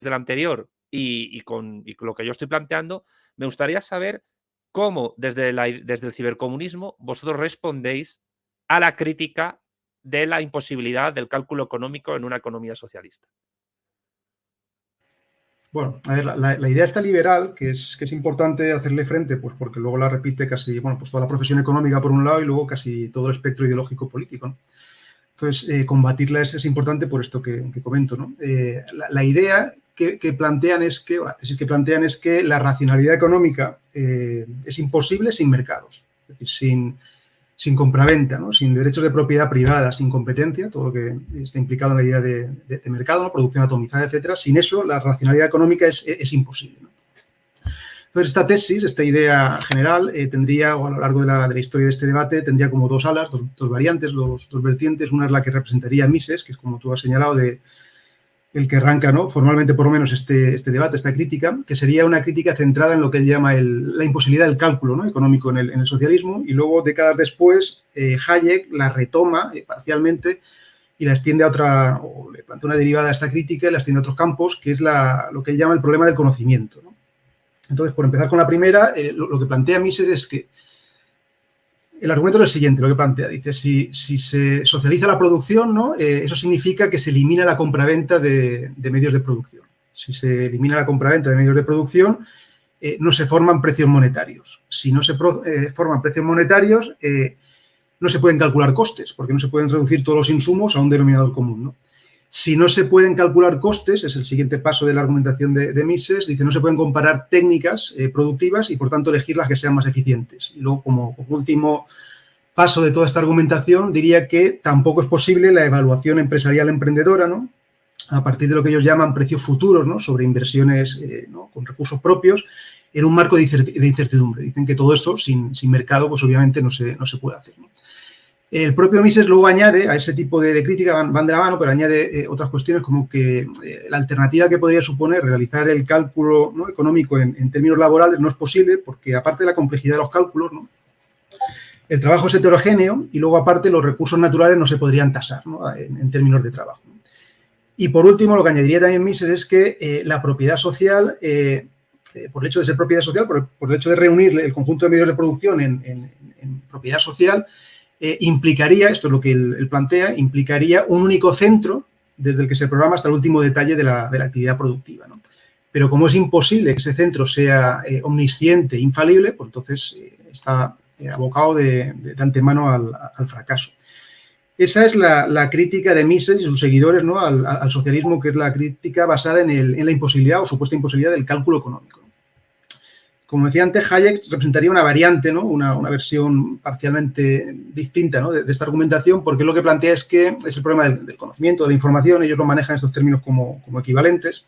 del anterior y con lo que yo estoy planteando, me gustaría saber cómo desde el cibercomunismo vosotros respondéis a la crítica de la imposibilidad del cálculo económico en una economía socialista. Bueno, a ver, la idea esta liberal, que es importante hacerle frente, pues porque luego la repite casi, bueno, pues toda la profesión económica por un lado y luego casi todo el espectro ideológico político, ¿no? Entonces, combatirla es importante por esto que comento, ¿no? La idea que plantean es que la racionalidad económica es imposible sin mercados, es decir, sin compraventa, ¿no? Sin derechos de propiedad privada, sin competencia, todo lo que está implicado en la idea de mercado, ¿no? Producción atomizada, etcétera. Sin eso, la racionalidad económica es imposible, ¿no? Entonces, esta tesis, esta idea general, tendría, o a lo largo de la historia de este debate, tendría como dos alas, dos variantes, dos vertientes. Una es la que representaría Mises, que es como tú has señalado, el que arranca, ¿no? Formalmente, por lo menos, este debate, esta crítica, que sería una crítica centrada en lo que él llama la imposibilidad del cálculo, ¿no? Económico en el socialismo, y luego, décadas después, Hayek la retoma parcialmente y la extiende a otra, o le plantea una derivada a esta crítica y la extiende a otros campos, que es lo que él llama el problema del conocimiento, ¿no? Entonces, por empezar con la primera, lo que plantea Mises es que el argumento es el siguiente, lo que plantea. Dice, si se socializa la producción, ¿no? Eso significa que se elimina la compraventa de medios de producción. Si se elimina la compraventa de medios de producción, no se forman precios monetarios. Si no se forman precios monetarios, no se pueden calcular costes, porque no se pueden reducir todos los insumos a un denominador común, ¿no? Si no se pueden calcular costes, es el siguiente paso de la argumentación de Mises, dice no se pueden comparar técnicas productivas y, por tanto, elegir las que sean más eficientes. Y luego, como último paso de toda esta argumentación, diría que tampoco es posible la evaluación empresarial emprendedora, ¿no? A partir de lo que ellos llaman precios futuros, ¿no? Sobre inversiones, ¿no? Con recursos propios, en un marco de incertidumbre. Dicen que todo esto, sin mercado, pues obviamente no se puede hacer, ¿no? El propio Mises luego añade a ese tipo de crítica, van de la mano, pero añade otras cuestiones como que la alternativa que podría suponer realizar el cálculo, ¿no? Económico en términos laborales no es posible porque, aparte de la complejidad de los cálculos, ¿no? El trabajo es heterogéneo y luego, aparte, los recursos naturales no se podrían tasar, ¿no? En términos de trabajo. Y, por último, lo que añadiría también Mises es que la propiedad social, por el hecho de ser propiedad social, por el hecho de reunir el conjunto de medios de producción en propiedad social, implicaría, esto es lo que él plantea, implicaría un único centro desde el que se programa hasta el último detalle de la actividad productiva, ¿no? Pero como es imposible que ese centro sea omnisciente, infalible, pues entonces está abocado de antemano al fracaso. Esa es la crítica de Mises y sus seguidores, ¿no? al socialismo, que es la crítica basada en la imposibilidad o supuesta imposibilidad del cálculo económico. Como decía antes, Hayek representaría una variante, ¿no? Una versión parcialmente distinta, ¿no? de esta argumentación, porque lo que plantea es que es el problema del conocimiento, de la información. Ellos lo manejan estos términos como equivalentes.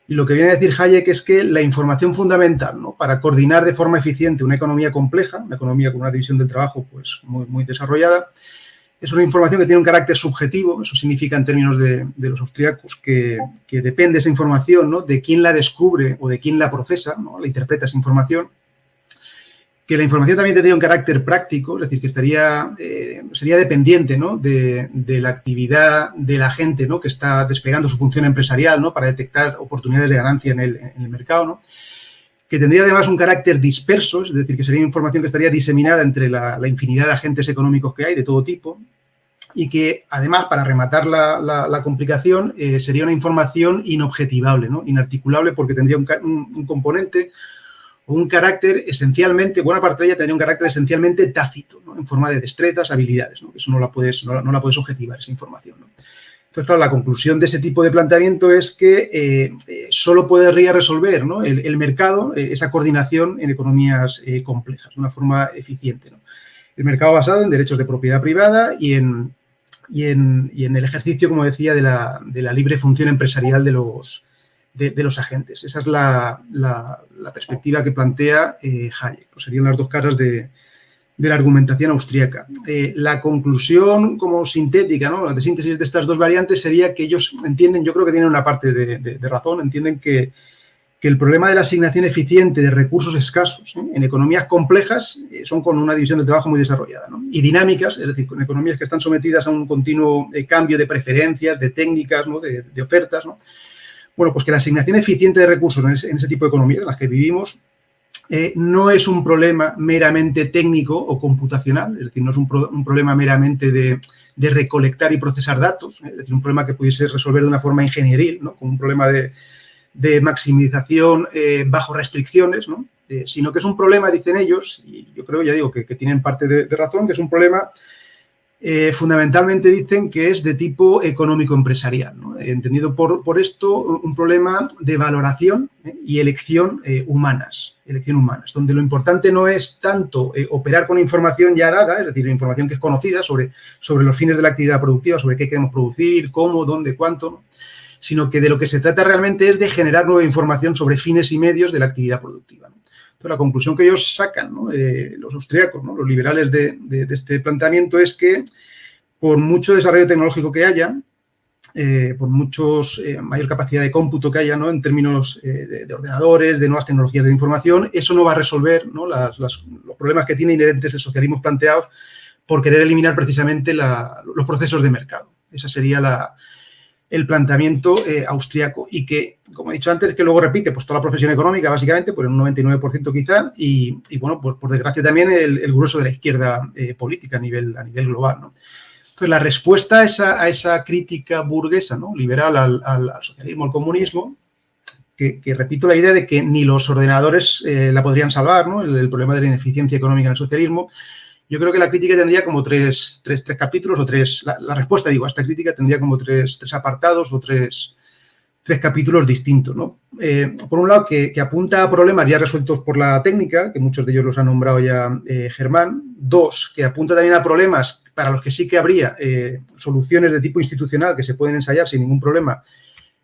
Y lo que viene a decir Hayek es que la información fundamental, ¿no? Para coordinar de forma eficiente una economía compleja, una economía con una división del trabajo pues, muy desarrollada, es una información que tiene un carácter subjetivo. Eso significa, en términos de los austríacos, que depende esa información, ¿no? De quién la descubre o de quién la procesa, ¿no? La interpreta esa información. Que la información también tendría un carácter práctico, es decir, que sería dependiente, ¿no? de la actividad de la gente, ¿no? Que está desplegando su función empresarial, ¿no? Para detectar oportunidades de ganancia en el mercado, ¿no? Que tendría además un carácter disperso, es decir, que sería información que estaría diseminada entre la infinidad de agentes económicos que hay, de todo tipo, y que además, para rematar la complicación, sería una información inobjetivable, ¿no? Inarticulable, porque tendría un componente o un carácter esencialmente, buena parte de ella tendría un carácter esencialmente tácito, ¿no? En forma de destrezas, habilidades, ¿no? Eso no la puedes objetivar, esa información, ¿no? Entonces, claro, la conclusión de ese tipo de planteamiento es que solo podría resolver, ¿no? el mercado esa coordinación en economías complejas, de una forma eficiente, ¿no? El mercado basado en derechos de propiedad privada y en el ejercicio, como decía, de la libre función empresarial de los agentes. Esa es la perspectiva que plantea Hayek. Pues serían las dos caras de la argumentación austríaca. La conclusión como sintética, ¿no? De síntesis de estas dos variantes sería que ellos entienden, yo creo que tienen una parte de razón, entienden que el problema de la asignación eficiente de recursos escasos en economías complejas son con una división del trabajo muy desarrollada, ¿no? Y dinámicas, es decir, con economías que están sometidas a un continuo cambio de preferencias, de técnicas, ¿no? de ofertas, ¿no? Bueno, pues que la asignación eficiente de recursos en ese tipo de economías en las que vivimos no es un problema meramente técnico o computacional, es decir, no es un problema meramente de recolectar y procesar datos, es decir, un problema que pudiese resolver de una forma ingenieril, ¿no? Como un problema de maximización bajo restricciones, ¿no? Sino que es un problema, dicen ellos, y yo creo, ya digo, que tienen parte de razón, que es un problema fundamentalmente dicen que es de tipo económico-empresarial, ¿no? Entendido por esto un problema de valoración y elección humanas, donde lo importante no es tanto operar con información ya dada, es decir, información que es conocida sobre los fines de la actividad productiva, sobre qué queremos producir, cómo, dónde, cuánto, ¿no? Sino que de lo que se trata realmente es de generar nueva información sobre fines y medios de la actividad productiva, ¿no? Entonces, la conclusión que ellos sacan, ¿no? Los austríacos, ¿no? Los liberales de este planteamiento es que por mucho desarrollo tecnológico que haya, por mayor capacidad de cómputo que haya, ¿no? En términos de ordenadores, de nuevas tecnologías de información, eso no va a resolver, ¿no? los problemas que tiene inherentes el socialismo planteados por querer eliminar precisamente los procesos de mercado. Ese sería el planteamiento austriaco y que, como he dicho antes, que luego repite pues toda la profesión económica, básicamente, por un 99% quizá, y bueno, pues por desgracia también el grueso de la izquierda política a nivel global, ¿no? Entonces, la respuesta a esa crítica burguesa, ¿no? Liberal al socialismo, al comunismo, que repito la idea de que ni los ordenadores la podrían salvar, ¿no? El problema de la ineficiencia económica en el socialismo. Yo creo que la crítica tendría como tres capítulos o tres. La respuesta, digo, a esta crítica tendría como tres apartados o tres capítulos distintos, ¿no? Por un lado, que apunta a problemas ya resueltos por la técnica, que muchos de ellos los ha nombrado ya Germán. Dos, que apunta también a problemas para los que sí que habría soluciones de tipo institucional que se pueden ensayar sin ningún problema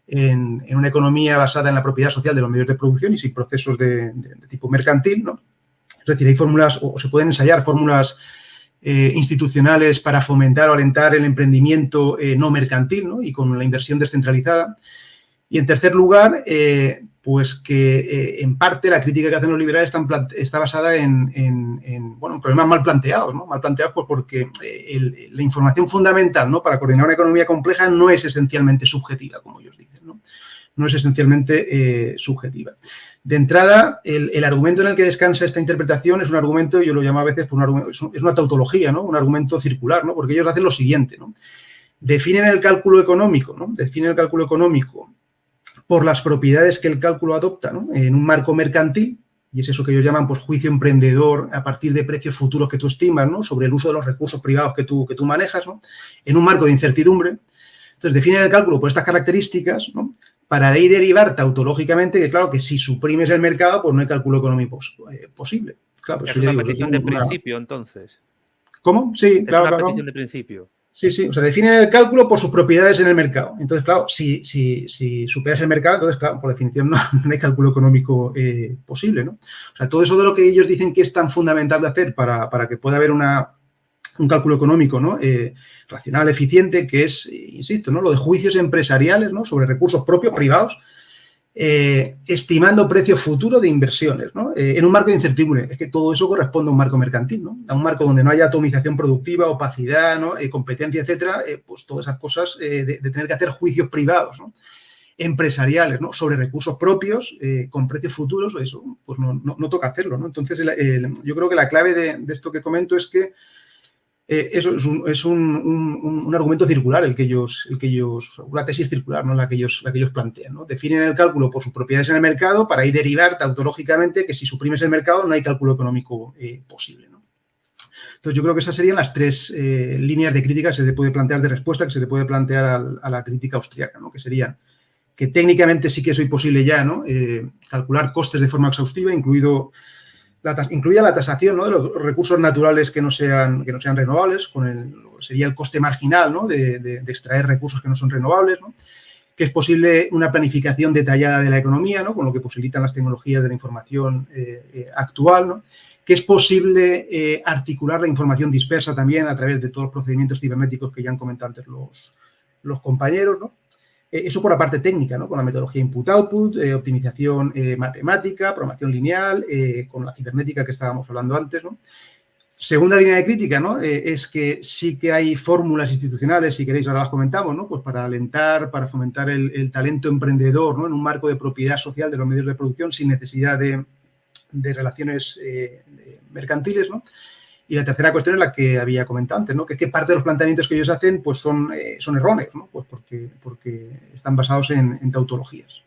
en una economía basada en la propiedad social de los medios de producción y sin procesos de tipo mercantil, ¿no? Es decir, hay fórmulas o se pueden ensayar fórmulas institucionales para fomentar o alentar el emprendimiento no mercantil, ¿no? Y con la inversión descentralizada. Y en tercer lugar, pues que en parte la crítica que hacen los liberales está basada en problemas mal planteados, ¿no? Mal planteados pues porque la información fundamental, ¿no? Para coordinar una economía compleja no es esencialmente subjetiva, como ellos dicen, ¿no? No es esencialmente subjetiva. De entrada, el argumento en el que descansa esta interpretación es un argumento, yo lo llamo a veces, es una tautología, ¿no? Un argumento circular, ¿no? Porque ellos hacen lo siguiente, ¿no? Definen el cálculo económico, ¿no? Definen el cálculo económico por las propiedades que el cálculo adopta, ¿no? En un marco mercantil, y es eso que ellos llaman pues, juicio emprendedor a partir de precios futuros que tú estimas, ¿no? Sobre el uso de los recursos privados que tú manejas, ¿no? En un marco de incertidumbre. Entonces, definen el cálculo por estas características, ¿no? Para de ahí derivar tautológicamente que, claro, que si suprimes el mercado, pues no hay cálculo económico posible. Claro, pues es una petición de principio, entonces. ¿Cómo? Sí, claro. Es una petición de principio. Sí, o sea, definen el cálculo por sus propiedades en el mercado. Entonces, claro, si superas el mercado, entonces, claro, por definición no hay cálculo económico posible, ¿no? O sea, todo eso de lo que ellos dicen que es tan fundamental de hacer para que pueda haber un cálculo económico, ¿no? Racional, eficiente, que es, insisto, ¿no? Lo de juicios empresariales, ¿no? Sobre recursos propios, privados, estimando precio futuro de inversiones, ¿no? En un marco de incertidumbre. Es que todo eso corresponde a un marco mercantil, ¿no? A un marco donde no haya atomización productiva, opacidad, ¿no? Competencia, etcétera, pues todas esas cosas de tener que hacer juicios privados, ¿no? Empresariales, ¿no? Sobre recursos propios, con precios futuros, eso, pues no toca hacerlo, ¿no? Entonces, yo creo que la clave de esto que comento es que eso es un argumento circular el que ellos, una tesis circular, ¿no? la que ellos plantean, ¿no? Definen el cálculo por sus propiedades en el mercado para ahí derivar tautológicamente que si suprimes el mercado no hay cálculo económico posible, ¿no? Entonces yo creo que esas serían las tres líneas de crítica que se le puede plantear de respuesta, que se le puede plantear a la crítica austríaca, ¿no? Que serían que técnicamente sí que es hoy posible ya, ¿no? Calcular costes de forma exhaustiva, incluida la tasación, ¿no? De los recursos naturales que no sean renovables, sería el coste marginal, ¿no? de extraer recursos que no son renovables, ¿no? Que es posible una planificación detallada de la economía, ¿no? Con lo que posibilitan las tecnologías de la información actual, ¿no? Que es posible articular la información dispersa también a través de todos los procedimientos cibernéticos que ya han comentado antes los compañeros, ¿no? Eso por la parte técnica, ¿no? Con la metodología input-output, optimización matemática, programación lineal, con la cibernética que estábamos hablando antes, ¿no? Segunda línea de crítica, ¿no? Es que sí que hay fórmulas institucionales, si queréis ahora las comentamos, ¿no? Pues para alentar, para fomentar el talento emprendedor, ¿no? En un marco de propiedad social de los medios de producción sin necesidad de relaciones mercantiles, ¿no? Y la tercera cuestión es la que había comentado antes, ¿no? Que parte de los planteamientos que ellos hacen pues son erróneos, ¿no? Pues porque están basados en tautologías.